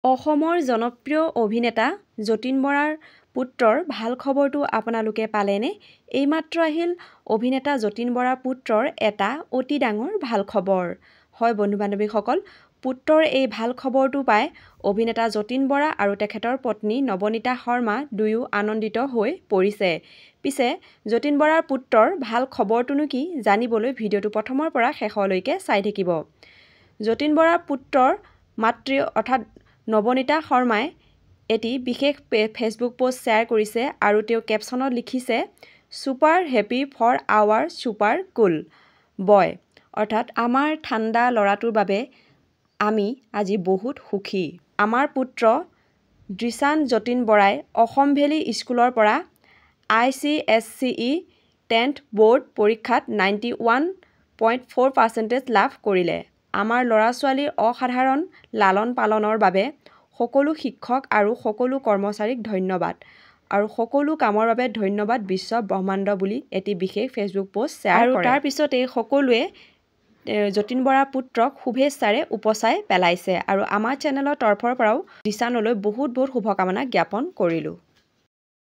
অসমৰ জনপ্ৰিয় অভিনেতা যতীন বৰাৰ পুত্ৰৰ ভাল খবৰটো আপোনালোকে পালেনে? এইমাত্ৰ আহিল অভিনেতা যতীন বৰাৰ পুত্ৰৰ এটা অতি ডাঙৰ ভাল খবৰ। হয় বন্ধু-বান্ধৱীসকল, পুত্ৰৰ এই ভাল খবৰটো পাই অভিনেতা যতীন বৰা আৰু তেখেতৰ পত্নী নৱনীতা শৰ্মা দুয়ো আনন্দিত হৈ পৰিছে। পিছে যতীন বৰাৰ পুত্ৰৰ ভাল খবৰটোনো কি জানিবলৈ ভিডিঅ'টো প্ৰথমৰ পৰা শেষলৈকে চাই থাকিব। যতীন বৰাৰ পুত্ৰৰ মাতৃ অৰ্থাৎ নৱনীতা শৰ্মাই এটি বিশেষ ফেচবুক পোষ্ট শ্বেয়াৰ কৰিছে আৰু তেওঁ কেপশ্যনত লিখিছে super happy for our super cool boy, অৰ্থাৎ আমাৰ ঠাণ্ডা ল'ৰাটোৰ বাবে আমি আজি বহুত সুখী। আমাৰ পুত্ৰ দৃশান যতীন বৰাই অসম ভেলী স্কুলৰ পৰা ICSE 10th বৰ্ড পৰীক্ষাত 91.4% লাভ কৰিলে। আমাৰ ল'ৰা-ছোৱালীৰ অসাধাৰণ লালন পালনৰ বাবে সকলো শিক্ষক আৰু সকলো কৰ্মচাৰীক ধন্যবাদ আৰু সকলো কামৰ বাবে ধন্যবাদ বিশ্ব ব্ৰহ্মাণ্ড বুলি এটি বিশেষ ফেচবুক পোষ্ট শ্বেয়াৰ কৰে। আৰু তাৰ পিছতে সকলোৱে যতীন বৰাৰ পুত্ৰক শুভেচ্ছাৰে উপচাই পেলাইছে আৰু আমাৰ চেনেলৰ তৰফৰ পৰাও দৃশানলৈ বহুত বহুত শুভকামনা জ্ঞাপন কৰিলোঁ।